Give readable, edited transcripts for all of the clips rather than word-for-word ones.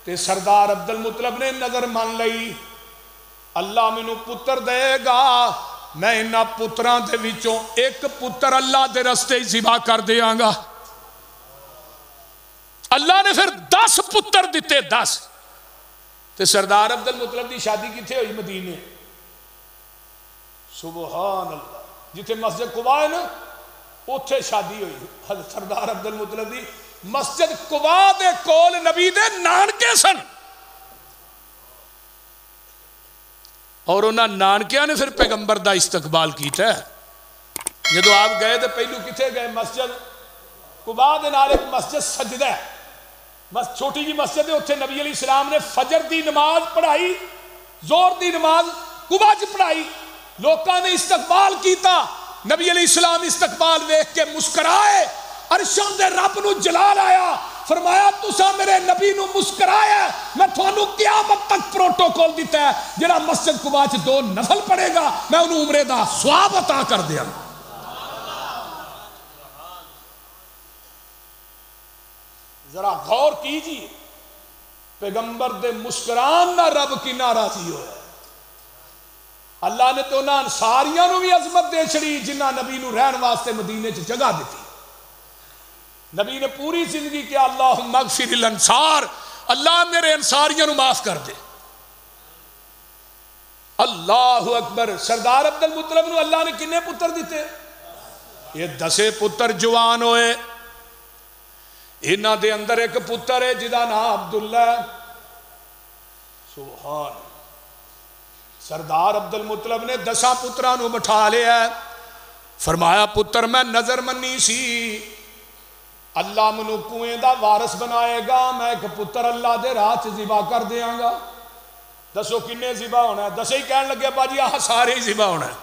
تے سردار عبد المطلب نے نظر مان لئی اللہ مینوں پتر دے گا میں انہاں پتراں دے وچوں ایک پتر اللہ دے رستے ہی ذبح کر دیاں گا۔ اللہ نے پھر 10 پتر دیتے 10 تے سردار عبد المطلب دی شادی کتھے ہوئی مدینے سبحان اللہ جتھے مسجد قباء ہے نا اتھے شادی ہوئی حضرت سردار عبد المطلب دی مسجد قباء دے کول نبی دے نانکے سن اور انہاں نانکیاں نے پھر پیغمبر دا استقبال کیتا ہے جدو آپ گئے تو پہلو کتھے گئے مسجد قباء دے نال ایک مسجد سجدہ ہے چھوٹی جی مسجد ہے اتھے نبی علیہ السلام نے فجر دی نماز پڑھائی زور دی نماز قباء چ پڑھائی لوکاں نے استقبال کیتا نبی علیہ السلام استقبال دیکھ کے مسکرائے عرشاں دے رب نو جلال آیا فرمایا تساں میرے نبی نو مسکرایا میں تھانوں قیامت تک پروٹوکول دیتا ہے جڑا مسجد قباء چ 2 نفل پڑھے گا میں انہوں عمرے دا ثواب عطا کر دیا۔ ذرا غور کیجیے پیغمبر دے مسکران نہ رب کی ناراضی ہوئے اللہ نے تو انہاں انصاریاں نو بھی عظمت دے چھڑی جنہ نبی نو رہن واسطے مدینے چ جگہ دیتی نبی نے پوری زندگی کیا اللہم اغفر الانصار اللہ میرے انصاریاں نو معاف کر دے اللہ اکبر۔ سردار عبد المطلب نو اللہ نے کنے پتر دیتے یہ 10 پتر جوان ہوئے انہاں دے اندر ایک پتر ہے جدا نام عبداللہ سبحان سردار عبد المطلب نے 10 پتران نو بٹھا لیا فرمایا پتر میں نظر منی سی اللہ منو کنویں دا وارث بنائے گا میں ایک پتر اللہ دے راہ چ ذبح کر دیاں گا دسو کنے ذبح ہونا ہے 10 ہی کہن لگے باجی آہ سارے ہی ذبح ہونا ہے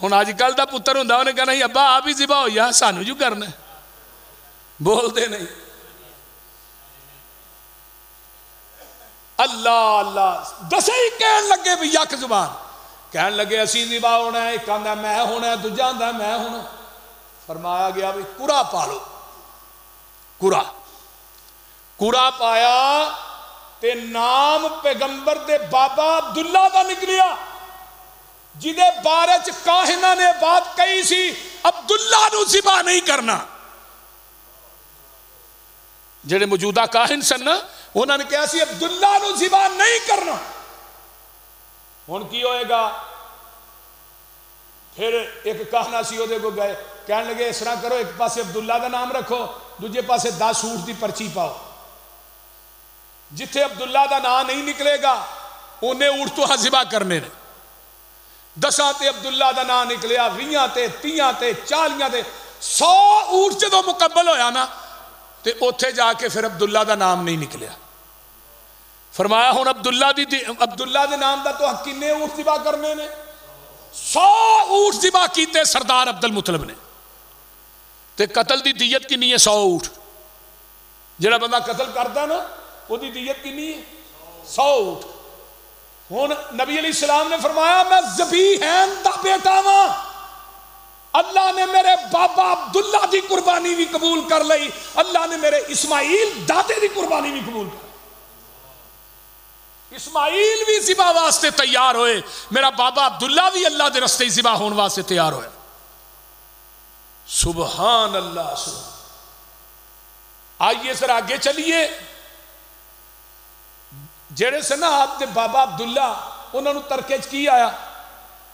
ہن اج کل دا پتر ہوندا انہیں کہنا ہی ابا آپ ہی ذبح ہوئی ہے سانو جو کرنا ہے بول دے نہیں اللہ اللہ 10 ہی کہن لگے بھی یک زبان کہن لگے اسی ذبح ہونا ہے ایک آندا میں ہونا ہے دوجا آندا میں ہونا فرمایا گیا بھی قرا پالو قرا پایا تے نام پیغمبر دے بابا عبداللہ دا نکلیا جدے بارے چ کاہنہ نے بات کہی سی عبداللہ نو ذبح نہیں کرنا جڑے موجودہ کاہن سن نا انہوں نے کہا سی عبداللہ نو ذبح نہیں کرنا ہن کی ہوئے گا پھر ایک کہنا سی دے کو گئے کہنے لگے اس طرح کرو ایک پاسے عبداللہ دا نام رکھو دوجے پاسے 10 اونٹ دی پرچی پاؤ جتھے عبداللہ دا نام نہیں نکلے گا انہیں اونٹ تو ذبح کرنے نے 10 تے عبداللہ دا نام نکلیا 20 تے 30 تے 40 تے 100 اونٹ جدو مکمل ہویا نا تے اوتھے جا کے پھر عبداللہ دا نام نہیں نکلیا فرمایا ہن عبداللہ دے نام دا تو کنے اونٹ ذبح کرنے نے 100 اونٹ ذبح کیتے سردار عبد المطلب نے تے قتل دی دیت کنی ہے 100 اونٹ جڑا بندہ قتل کردا نا او دی دیت کنی ہے 100 اونٹ ہن نبی علیہ السلام نے فرمایا میں ذبیحین دا بیٹا ہاں اللہ نے میرے بابا عبداللہ دی قربانی بھی قبول کر لئی اللہ نے میرے اسماعیل دادے دی قربانی بھی قبول کر اسماعیل بھی ذبح واسطے تیار ہوئے میرا بابا عبداللہ بھی اللہ دے رستے ذبح ہون واسطے تیار ہوئے سبحان اللہ سبحان آئیے سر آگے چلیے جڑے سے نا آپ دے بابا عبداللہ انہوں نے ترکیج کی آیا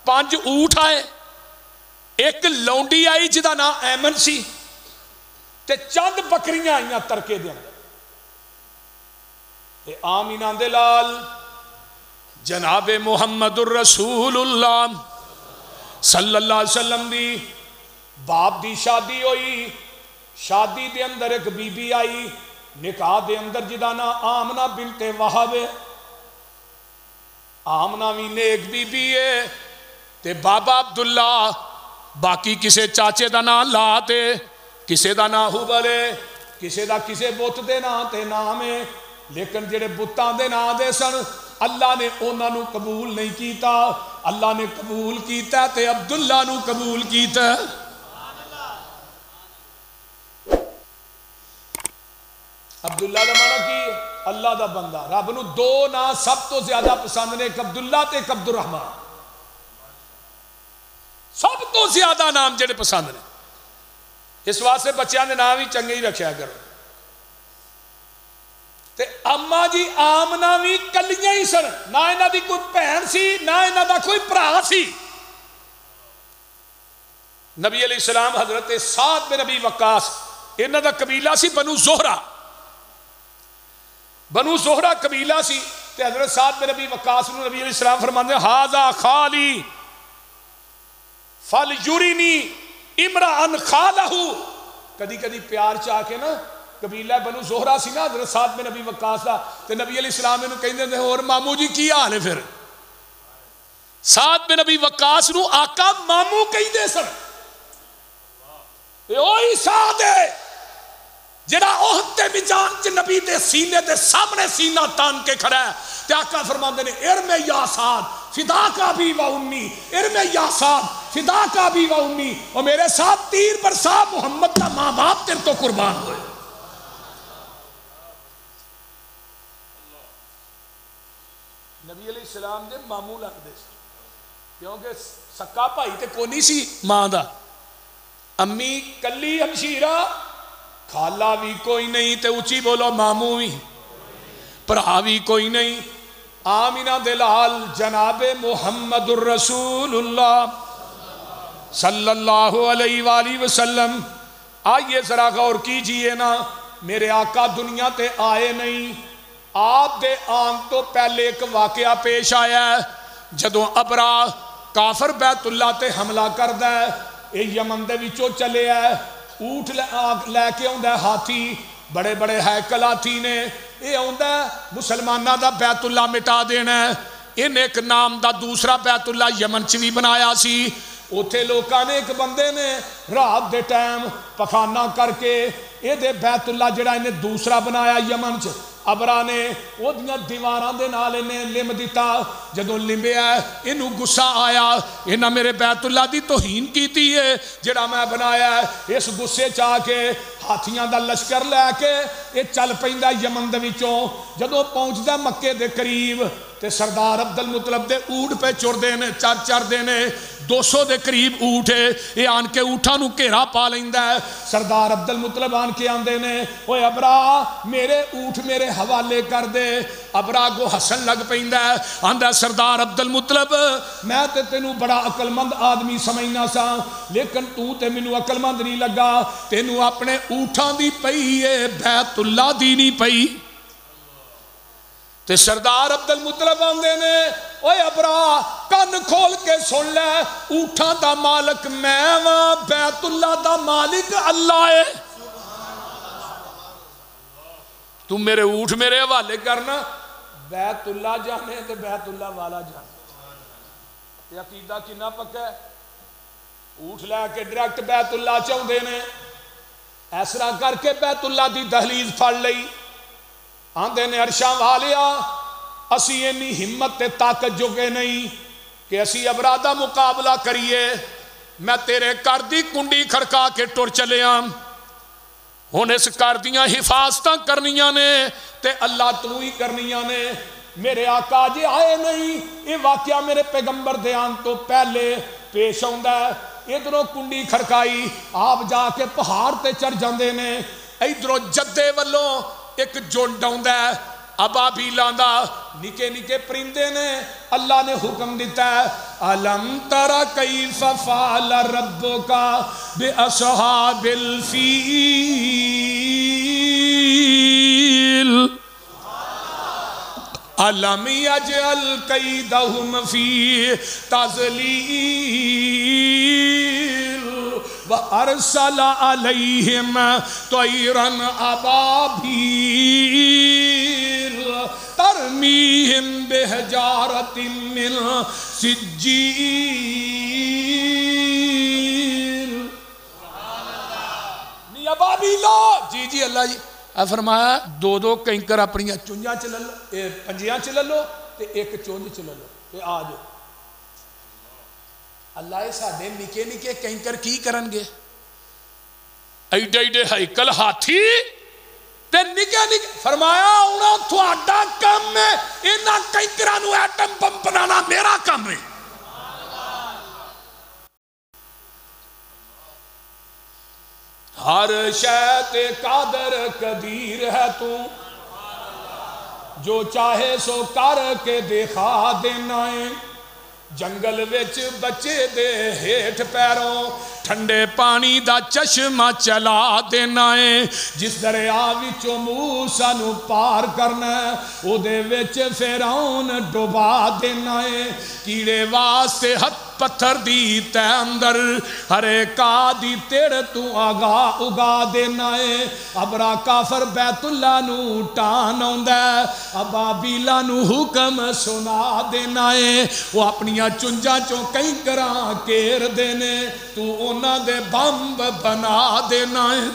5 اونٹ آئے ایک لونڈی آئی جدا نا ایمن سی تے چند بکریاں آئیاں ترکے دے آمینہ دے لال جناب محمد الرسول اللہ صلی اللہ علیہ وسلم دی باپ دی شادی ہوئی شادی دے اندر ایک بی بی آئی نکاح دے اندر جدانا آمنہ بنت وہب آمنہ بھی نیک بی بی ہے تے بابا عبداللہ باقی کسے چاچے دا نام لا تے کسے دا نام حبلے کسے دا کسے بت دے نام تے نام ہے لیکن جڑے بتان دے نام دے سن اللہ نے انہاں نو قبول نہیں کیتا اللہ نے قبول کیتا تے عبداللہ نو قبول کیتا عبداللہ دا معنی کی ہے اللہ دا بندہ. رب نو دو نا سب تو زیادہ پسند نے, ایک عبداللہ تے ایک عبد الرحمان. سب تو زیادہ نام جڑے پسند نے. اس واسطے بچیاں دے نام ہی چنگے ہی رکھیا کرو. تے اما جی آمنہ بھی کلیاں ہی سن, نہ انہاں دی کوئی بہن سی نہ انہاں دا کوئی بھرا سی. نبی علیہ السلام حضرت سعد بن ابی وقاص, انہاں دا قبیلہ سی بنو زہرہ. بنو زہرہ قبیلہ سی. تے حضرت سعد بن ابی وقاص نو نبی علیہ السلام فرماندے ھذا خالی فلیرینی امرأن خالہ. کدی کدی پیار چاہ کے نا, قبیلہ بنو زہرہ سی نا حضرت سعد بن ابی وقاص دا, تے نبی علیہ السلام نے کہندے نے اور مامو جی کی حال ہے. پھر سعد بن ابی وقاص نو آقا مامو کہندے سن. اوہی سعد ہے جڑا احد تے میدان چ نبی دے سینے دے سامنے سینہ تان کے کھڑا ہے. تے آقا فرماندے نے ارم یا سعد فداک ابی و امی, ارم یا سعد فداک ابی و امی. اور میرے ساتھ تیر برسا, محمد کا ماں باپ تیرے تو قربان ہوئے. نبی علیہ السلام دے مامو لگدے سی, کیونکہ سکا بھائی تے کوئی نہیں سی ماں دا. امی کلی ہمشیرہ, خالہ بھی کوئی نہیں, تے اچھی بولو مامو بھی, بھرا بھی کوئی نہیں. آمینہ دلال جناب محمد الرسول اللہ صلی اللہ علیہ وآلہ وسلم. آئیے ذرا غور کیجئے نا, میرے آقا دنیا تے آئے نہیں. آپ دے آن تو پہلے ایک واقعہ پیش آیا ہے. جدوں ابرا کافر بیت اللہ تے حملہ کردہ ہے, اے یمن دے وچوں چلے ہے, اونٹ لے کے آندا ہے ہاتھی, بڑے بڑے ہیکل ہاتھی نے. اے آندا ہے مسلمانہ دا بیت اللہ مٹا دینا ہے. ان ایک نام دا دوسرا بیت اللہ یمن چ بھی بنایا سی. اوتھے لوکاں نے ایک بندے نے رات دے ٹائم پخانہ کر کے اے دے بیت اللہ جڑا انہیں دوسرا بنایا یمن چ, ابرا نے وہ دیواراں دے نال انہیں لم دیتا. جدوں لمبیا انہوں غصہ آیا, انہاں میرے بیت اللہ دی توہین کیتی ہے جڑا میں بنایا ہے. اس غصے چاہ کے ہاتھیاں دا لشکر لے کے یہ چل پیندا یمن دے وچوں. جدوں پہنچدا مکے دے قریب تے سردار عبد المطلب دے اونٹ پہ چردے نے, چر دے نے, 200 دے قریب اونٹ ہے. یہ آن کے اونٹاں نو گھیرا پا لیندا ہے. سردار عبد المطلب آن کے آندے نے, اوے ابرا میرے اونٹ میرے حوالے کر دے. ابرا کو ہسن لگ پیندا ہے, آندا سردار عبد المطلب میں تے تینوں بڑا عقل مند آدمی سمجھنا سا, لیکن تو تے مینوں عقل مند نہیں لگا. تینوں اپنے اونٹاں دی پئی ہے, بیت اللہ دی نہیں پئی. تے سردار عبد المطلب آندے نے, اوے ابرا کن کھول کے سن لے, اونٹاں دا مالک میں واں, بیت اللہ دا مالک اللہ ہے. تم میرے اونٹ میرے حوالے کرنا, بیت اللہ جانے تے بیت اللہ والا جانے. یہ عقیدہ کنا پکا ہے. اونٹ لے کے ڈائریکٹ بیت اللہ چاہندے نے. اس طرح کر کے بیت اللہ دی دہلیز پھڑ لئی. آندے نے عرشاں والیا اسی اینی ہمت تے طاقت جوگے نہیں کہ اسی ابرا دا مقابلہ کریے. میں تیرے گھر دی کنڈی کھڑکا کے ٹر چلے ہاں. ہن اس گھر دیاں حفاظتاں کرنیاں نے تے اللہ تو ہی کرنیاں نے. میرے آقا جی آئے نہیں. یہ واقعہ میرے پیغمبر دے آن تو پہلے پیش ہوندا ہے. ادھروں کنڈی کھڑکائی, آپ جا کے پہاڑ تے چڑھ جاندے نے. ادھروں جدے والوں ایک جھنڈ آوندا ہے ابابیلاں دا, نکے نکے پرندے نے. اللہ نے حکم دیتا ہے, الم تر کیف فعل ربک باصحاب الفیل, الم یجعل کیدہم فی تضلیل وارسل علیہم طیرا ابابیل ترمیہم بحجارۃ من سجیل. نہیں ابابیلا, جی جی اللہ جی. فرمایا دو دو کنکر اپنی چونجاں چ لے لو, پنجیاں چ لے لو تے ایک چونج چ لے لو تے آ جاؤ. اللہ ساڈے نکے نکے کنکر کی کرن گے؟ ایڈے ایڈے ہیکل ہاتھی تے نکے نکے. فرمایا انہاں تھوڑا کام ہے، انہاں کنکراں نوں ایٹم بم بنانا میرا کام ہے۔ ہر شے تے قادر قدیر ہے تو، جو چاہے سو کر کے دکھا دینا ہے۔ جنگل وچ بچے دے ہیٹھ پیروں ٹھنڈے پانی دا چشمہ چلا دینا ہے۔ جس دریا وچوں موسیٰ نو پار کرنا ہے، او دے وچ فرعون ڈوبا دینا ہے۔ کیڑے واسطے ہتھ پتھر دی تے اندر، ہر کا دی تیڑ تو آگا اگا دینا ہے۔ ابرا کافر بیت اللہ نو ٹان آندا ہے، ابابیلا نو حکم سنا دینا ہے۔ وہ اپنیاں چنجاں چوں کئی کراں کیر دینے، تو انہاں دے بمب بنا دینا ہے۔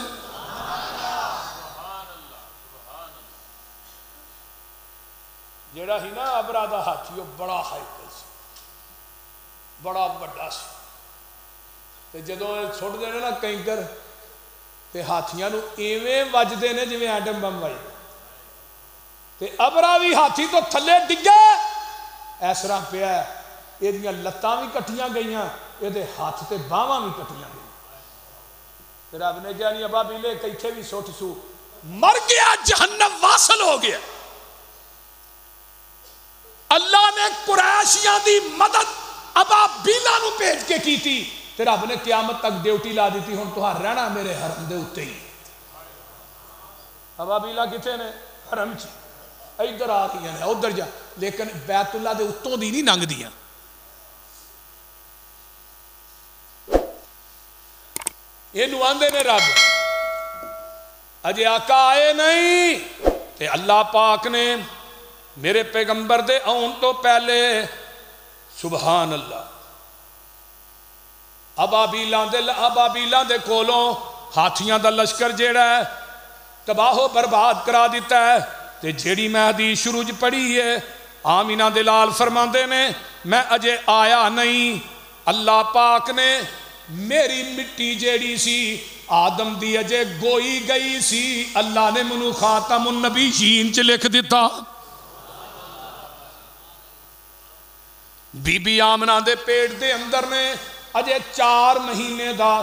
جیڑا ہی نا ابرا دا ہاتھی وہ بڑا ہائیکل سی، بڑا بڑا سی، تے جدوں چھوڑ دینے نا کنکر تے ہاتھیاں نو ایویں وج دینے جویں ایٹم بم وج تے ابرا بھی ہاتھی تو تھلے ڈگے اس طرح پیا ہے، یہ دیاں لتاں بھی کٹیاں گئیاں، یہ دے ہاتھ تے باواں بھی کٹیاں گئیاں۔ تے رب نے کہا نہیں ابابیلے کیتھے بھی سٹ سو، مر گیا، جہنم واصل ہو گیا۔ اللہ نے قریشیاں دی مدد ابابیلا نو بھیج کے کی تھی، تے رب نے قیامت تک ڈیوٹی لا دی تھی، ہن تہاں رہنا میرے حرم دے اُتے ہی۔ ابابیلا کتے نے؟ حرم چ، ادھر آ رہی ہیں ادھر جا، لیکن بیت اللہ دے اتوں دی نہیں لنگ دیاں۔ یہ نواندے نے رب اجے آقا آئے نہیں، تے اللہ پاک نے میرے پیغمبر دے آن تو پہلے سبحان اللہ ابابیلاں دے کولوں ہاتھیاں دا لشکر جیڑا ہے تباہ و برباد کرا دیتا ہے۔ تے جیڑی میں حدیث شروع پڑھی ہے، آمینہ دلال فرماندے نے میں اجے آیا نہیں، اللہ پاک نے میری مٹی جیڑی سی آدم دی اجے گوئی گئی سی، اللہ نے منو خاتم النبیین چ لکھ دیتا۔ بی بی آمنہ دے پیٹ دے اندر نے اجے 4 مہینے دا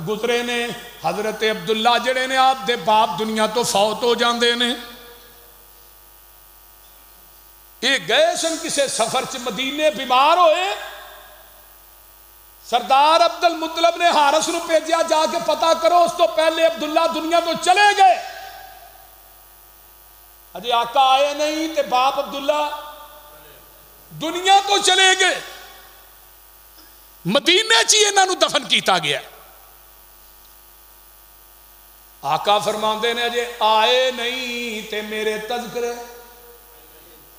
گزرے نے، حضرت عبداللہ جڑے نے آپ دے باپ دنیا تو فوت ہو جاندے نے۔ یہ گئے سن کسے سفر چ مدینے، بیمار ہوئے، سردار عبد المطلب نے حارث نو بھیجیا جا کے پتہ کرو، اس تو پہلے عبداللہ دنیا تو چلے گئے۔ اجے آقا آئے نہیں تے باپ عبداللہ دنیا تو چلے گئے، مدینے چی انہاں نو دفن کیتا گیا۔ آقا فرماندے نے اجے آئے نہیں تے میرے تذکرے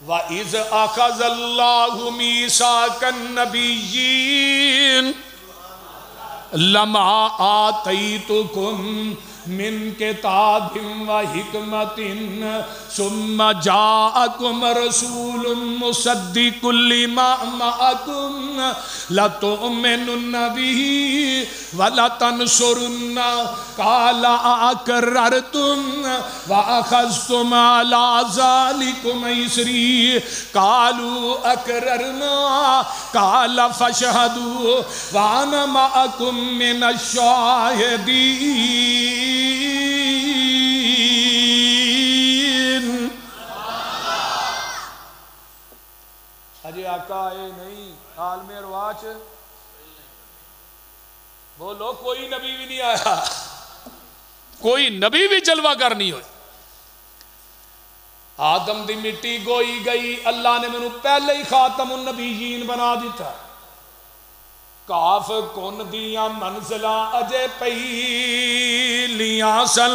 وَإِذْ أَخَذَ اللَّهُ مِيثَاقَ النَّبِيِّينَ لَمَا آتَيْتُكُم من کتاب و حکمت ثم جاءکم رسول مصدق لما معکم لتؤمنن به ولتنصرن قال اقررتم واخذتم على ذلكم اصری قالوا اقررنا قال فاشهدوا وانا معکم من الشاہدین۔ اجے آقا آئے نہیں، عالم ارواح بولو کوئی نبی بھی نہیں آیا، کوئی نبی بھی جلوہ گر نہیں ہوئی۔ آدم دی مٹی گوئی گئی، اللہ نے منو پہلے ہی خاتم النبیین بنا دیتا۔ کاف کن دیاں منزلہ اجے پہلیاں سن،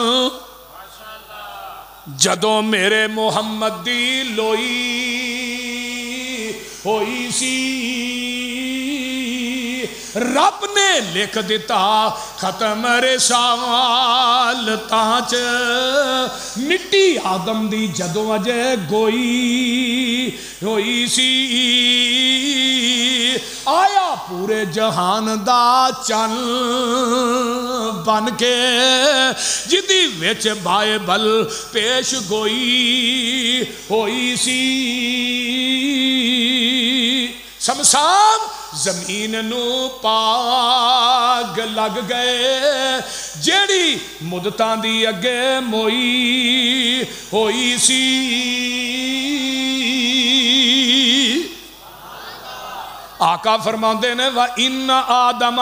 جدوں میرے محمد دی لوئی ہوئی سی، رب نے لکھ دیتا ختم رسال تانچ مٹی آدم دی جدوں اجے گوئی ہوئی سی، آیا پورے جہان دا چن بن کے جدی وچ بائبل پیش گوئی ہوئی سی سمسام زمین نو پاگ لگ گئے جیڑی مدتاں دی اگے موئی ہوئی سی آقا فرماندے نے وَإِنَّ آدَمَ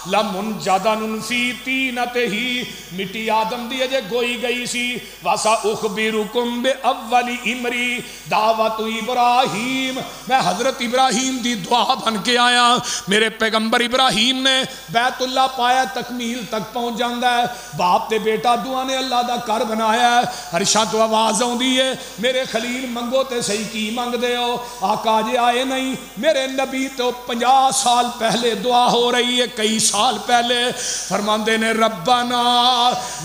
لَمُنْجَدَنٌ فِي طِينَتِهِ مٹی آدم دی اجے گوئی گئی سی وَسَأُخْبِرُكُمْ بِأَوَّلِ امری دعوت ابراہیم میں حضرت ابراہیم دی دعا بن کے آیا میرے پیغمبر ابراہیم نے بیت اللہ پایا تکمیل تک پہنچ جاندہ ہے باپ تے بیٹا دعا نے اللہ دا کر بنایا ہے ہرشاں تو آواز آن دی ہے میرے خلیل منگو تے صحیح کی منگ دے ہو آقا جے آئے نہیں میرے نبی تو 50 سال پہلے دعا ہو رہی ہے کئی سال پہلے فرماندے نے ربنا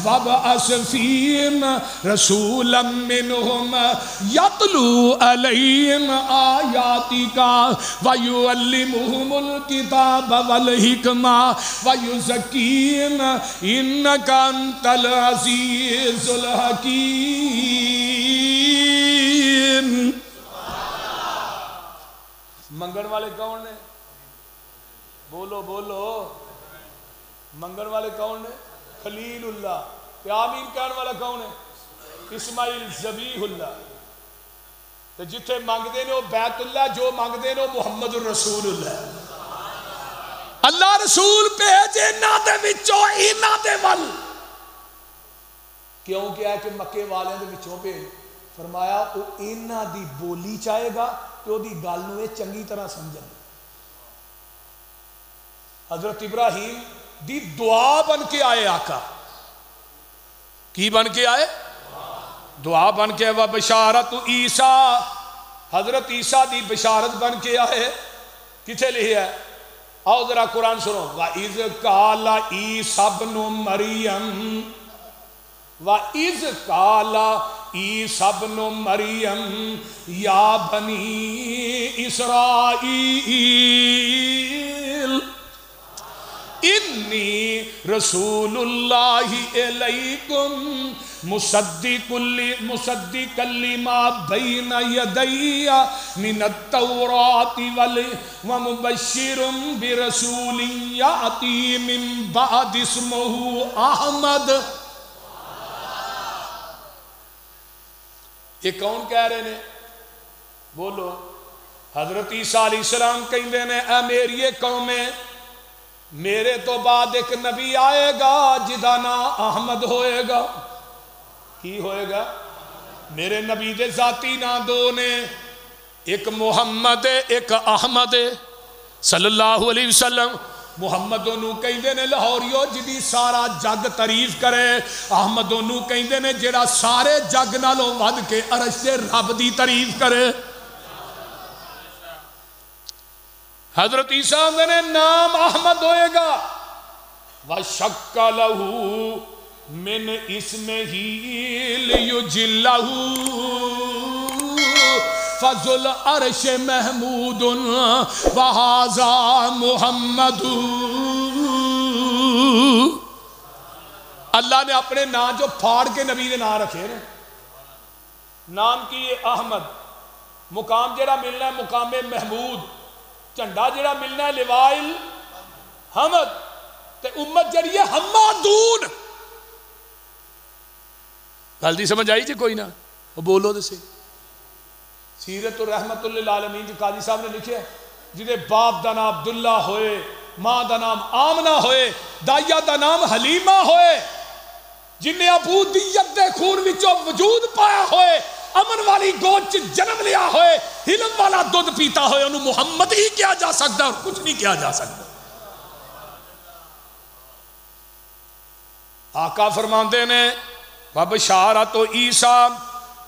وابعث فیہم رسولا منہم یتلو علیہم آیاتک ویعلمہم الکتاب والحکمہ ویزکیہم انک انت العزیز الحکیم منگن والے کون نے بولو بولو منگن والے کون نے خلیل اللہ آمین کہنے والا کون ہے اسماعیل ذبیح اللہ تو جتھے مانگ دے نے بیت اللہ جو مانگ دے نے محمد الرسول اللہ اللہ رسول بھیجے نہ دے وچوں اینا دے ول کیوں کیا ہے کہ مکے والے دے وچوں پہ فرمایا وہ اینا دی بولی چاہے گا تو دی گل نو چنگی طرح سمجھن حضرت ابراہیم دی دعا بن کے آئے آقا کی بن کے آئے دعا بن کے وہ بشارت عیسیٰ حضرت عیسیٰ دی بشارت بن کے آئے کتھے لکھا ہے آؤ ذرا قرآن سنو وَإِذْ قَالَ عِيسَى ابْنُ مَرْيَمَ وَإِذْ قَالَ عِيسَى ابْنُ مَرْيَمَ يَا بَنِي إِسْرَائِيلَ انی رسول اللہ علیکم مصدق لما بین یدی من التوراۃ ومبشر برسول یاتی من بعد اسمہ احمد یہ کون کہہ رہے ہیں بولو حضرت عیسیٰ علیہ السلام کہندے نے اے میری قومیں میرے تو بعد ایک نبی آئے گا جدا نام احمد ہوئے گا کی ہوئے گا میرے نبی دے ذاتی نام دو نے ایک محمد ایک احمد صلی اللہ علیہ وسلم محمد انہوں کہندے نے لاہوریو جدی سارا جگ تعریف کرے احمد انہوں کہندے نے جڑا سارے جگ نالوں ود کے عرش دے رب دی تعریف کرے حضرت عیسیٰ نے نام احمد ہوئے گا وَشَكَّ لَهُ مِنْ اسْمِهِ لِيُجِلَّهُ فَذُو الْعَرْشِ مَحْمُودٌ وَهَذَا مُحَمَّدٌ اللہ نے اپنے نام جو پھاڑ کے نبی نے نام رکھے نام کی یہ احمد مقام جڑا ملنا ہے مقام محمود جھنڈا جڑا ملنا ہے لوائل حمد تے امت جڑی ہے حمادون گل دی سمجھ آئی جی کوئی نہ وہ بولو دے سے سیرت الرحمت للعالمین جو قاضی صاحب نے لکھے جنہیں باپ دا نام عبداللہ ہوئے ماں دا نام آمنہ ہوئے دائیا دا نام حلیمہ ہوئے جنہیں ابو دیت دے خون وچوں وجود پایا ہوئے امن والی گود جنم لیا ہوئے ہلم والا دودھ پیتا ہوئے انہوں محمد ہی کیا جا سکتا اور کچھ نہیں کیا جا سکتا آقا فرماندے نے وَبَشَارَتُ عیسیٰ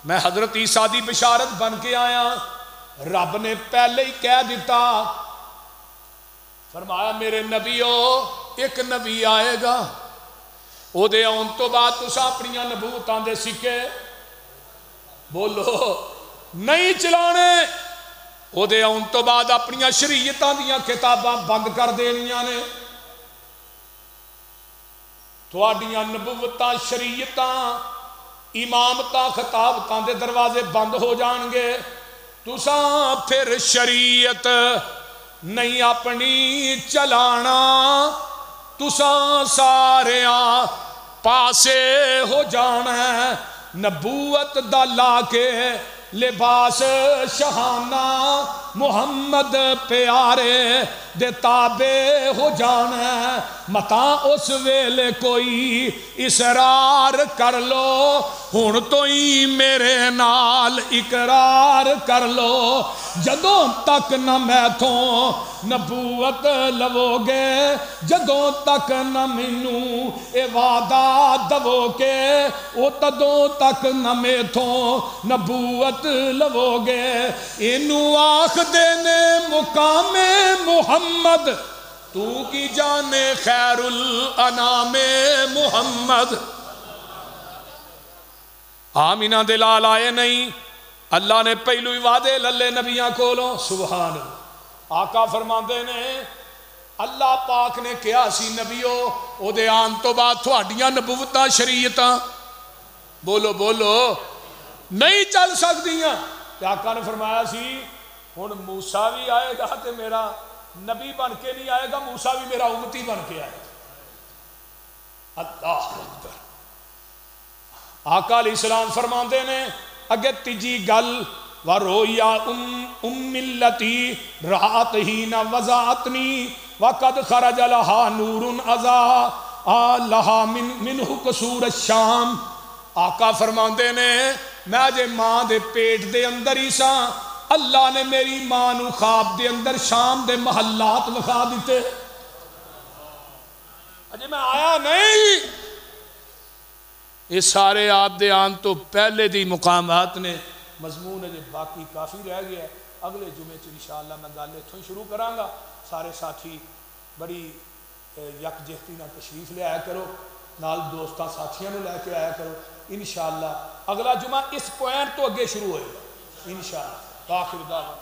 میں حضرت عیسیٰ دی بشارت بن کے آیا رب نے پہلے ہی کہہ دیتا فرمایا میرے نبیو ایک نبی آئے گا او دے آن تو بعد تسا اپنیاں نبوتاں دے سکے بولو نہیں چلانے او دے آن تو بعد اپنیاں شریعتاں دیاں کتاباں بند کر دینیاں نے تواڈیاں نبوتاں شریعتاں امامتاں خطابتاں دے دروازے بند ہو جان گے، تساں پھر شریعت نہیں اپنی چلانا، تساں ساریاں پاسے ہو جانا ہے، نبوت دا لا کے لباس شہانہ محمد پیارے دے تابع ہو جانا ہے، متاں اس ویلے کوئی اسرار کر لو، ہن تو ہی میرے نال اقرار کر لو، جدوں تک نہ میتھوں نبوت لو گے، جدوں تک نہ مینوں اے وعدہ دو گے، او تدوں تک نہ میتھوں نبوت لو گے، اینو آخ دینے مقام محمد، تو کی جانے خیر الانام محمد۔ آمینہ دے لال آئے نہیں، اللہ نے پہلو ہی وعدے للے نبیاں کولوں، سبحان اللہ۔ آقا فرماندے نے اللہ پاک نے کیا سی نبیو او دے آن تو بعد تھوڑیاں نبوتاں شریعتاں بولو بولو نہیں چل سکدیاں، آقا نے فرمایا سی ہن موسیٰ بھی آئے گا تے میرا نبی بن کے نہیں آئے گا، موسیٰ بھی میرا امتی بن کے آئے گا۔ اللہ اکبر۔ آقا علیہ السلام فرماندے نے اگے تیجی گل وَرُؤْيَا مِلَّتِي رَعَتْ حِينَ وَزَعَتْنِي وَقَدْ خَرَجَ لَهَا نُورٌ أَضَاءَ لَهَا مِنْهُ قُصُورَ الشَّامِ۔ آقا فرماندے نے میں جے ماں دے پیٹ دے اندر ہی ساں، اللہ نے میری ماں نو خواب دے اندر شام دے محلات لکھا دیتے، اجے میں آیا نہیں، یہ سارے آپ دے آن تو پہلے دی مقامات نے مضمون ہے، باقی کافی رہ گیا ہے، اگلے جمعے چ انشاءاللہ میں گل اتھوں شروع کراں گا۔ سارے ساتھی بڑی یکجہتی نہ تشریف لے آیا کرو، نال دوستاں ساتھیاں نو لے کے آیا کرو، انشاءاللہ اگلا جمعہ اس پوائنٹ تو اگے شروع ہوئے گا انشاءاللہ۔ باقی دعوانا